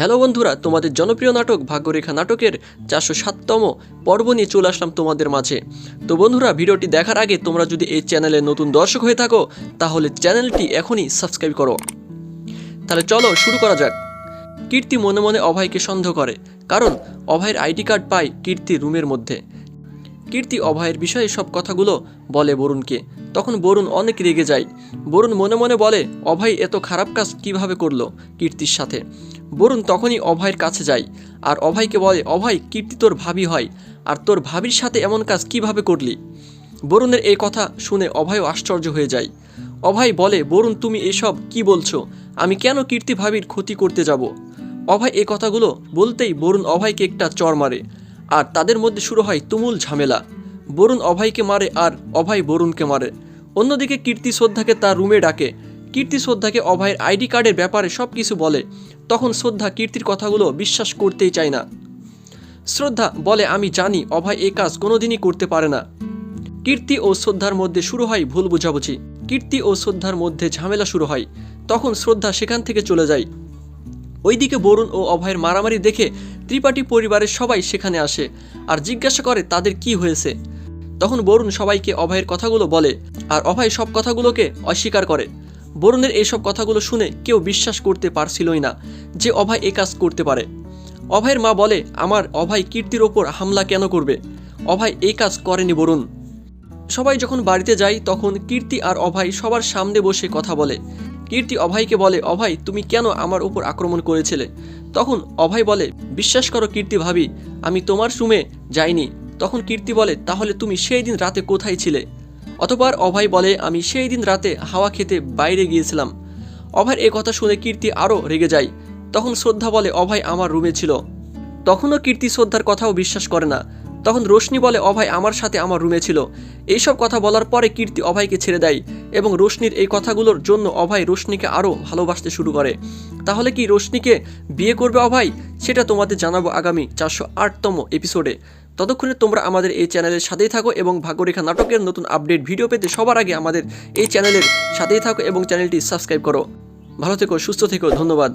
Hello বন্ধুরা, তোমাদের জনপ্রিয় নাটক ভাগ্যরেখা নাটকের 407তম পর্ব নিয়ে চলে আসলাম তোমাদের মাঝে। তো বন্ধুরা, ভিডিওটি দেখার আগে তোমরা যদি এই চ্যানেলে নতুন দর্শক হয়ে থাকো তাহলে চ্যানেলটি এখনই সাবস্ক্রাইব করো। তাহলে চলো শুরু করা যাক। কীর্তি মনে মনে অভয়কে সন্দেহ করে, কারণ অভয়ের আইডি কার্ড পায় কীর্তির রুমের মধ্যে। কীর্তি অভয়ের বিষয়ে সব কথাগুলো বলে বরুণকে। তখন বরুণ অনেক রেগে যায়। বরুণ মনে মনে বলে, অভয় এত খারাপ কাজ কিভাবে করলো কীর্তির সাথে। বরুণ তখনই অভয়ের কাছে যায় আর অভয়কে বলে, অভয়, কীর্তি তোর ভাবি হয়, আর তোর ভাবির সাথে এমন কাজ কিভাবে করলি। বরুণের এই কথা শুনে অভয়ও আশ্চর্য হয়ে যায়। অভয় বলে, বরুণ, তুমি এসব কি বলছো? আমি কেন কীর্তি ভাবির ক্ষতি করতে যাব? অভয় এই কথাগুলো বলতেই বরুণ অভয়কে একটা চড় মারে, আর তাদের মধ্যে শুরু হয় তুমুল ঝামেলা। বরুণ অভয়কে মারে আর অভয় বরুণকে মারে। অন্যদিকে কীর্তি শ্রদ্ধাকে তার রুমে ডাকে। কীর্তি শ্রদ্ধাকে অভয়ের আইডি কার্ডের ব্যাপারে সব কিছু বলে। তখন শ্রদ্ধা কীর্তির কথাগুলো বিশ্বাস করতেই চায় না। শ্রদ্ধা বলে, আমি জানি অভয় এই কাজ কোনোদিনই করতে পারে না। কীর্তি ও শ্রদ্ধার মধ্যে শুরু হয় ভুল বোঝাবুঝি। কীর্তি ও শ্রদ্ধার মধ্যে ঝামেলা শুরু হয়। তখন শ্রদ্ধা সেখান থেকে চলে যায়। ওইদিকে বরুণ ও অভয়ের মারামারি দেখে ত্রিপাঠী পরিবারের সবাই সেখানে আসে আর জিজ্ঞাসা করে তাদের কি হয়েছে। তখন বরুণ সবাইকে অভয়ের কথাগুলো বলে আর অভয় সব কথাগুলোকে অস্বীকার করে। বরুণের এইসব কথাগুলো শুনে কেউ বিশ্বাস করতে পারছিলই না যে অভয় এই কাজ করতে পারে। অভয়ের মা বলে, আমার অভয় কীর্তির ওপর হামলা কেন করবে? অভয় এই কাজ করেনি বরুণ। সবাই যখন বাড়িতে যায় তখন কীর্তি আর অভয় সবার সামনে বসে কথা বলে। কীর্তি অভয়কে বলে, অভয়, তুমি কেন আমার উপর আক্রমণ করেছিলে? তখন অভয় বলে, বিশ্বাস করো কীর্তি ভাবি, আমি তোমার রুমে যাইনি। তখন কীর্তি বলে, তাহলে তুমি সেই দিন রাতে কোথায় ছিলে? অতঃপর অভয় বলে, আমি সেই দিন রাতে হাওয়া খেতে বাইরে গিয়েছিলাম। অভয়ের এ কথা শুনে কীর্তি আরও রেগে যায়। তখন শ্রদ্ধা বলে, অভয় আমার রুমে ছিল। তখনও কীর্তি শ্রদ্ধার কথাও বিশ্বাস করে না। তখন রোশনি বলে, অভয় আমার সাথে আমার রুমে ছিল। এইসব কথা বলার পরে কীর্তি অভয়কে ছেড়ে দেয় এবং রোশনির এই কথাগুলোর জন্য অভয় রোশনিকে আরও ভালোবাসতে শুরু করে। তাহলে কি রোশনিকে বিয়ে করবে অভয়? সেটা তোমাদের জানাবো আগামী 408তম এপিসোডে। ততক্ষণে তোমরা আমাদের এই চ্যানেলের সাথেই থাকো এবং ভাগ্যরেখা নাটকের নতুন আপডেট ভিডিও পেতে সবার আগে আমাদের এই চ্যানেলের সাথেই থাকো এবং চ্যানেলটি সাবস্ক্রাইব করো। ভালো থেকো, সুস্থ থেকো, ধন্যবাদ।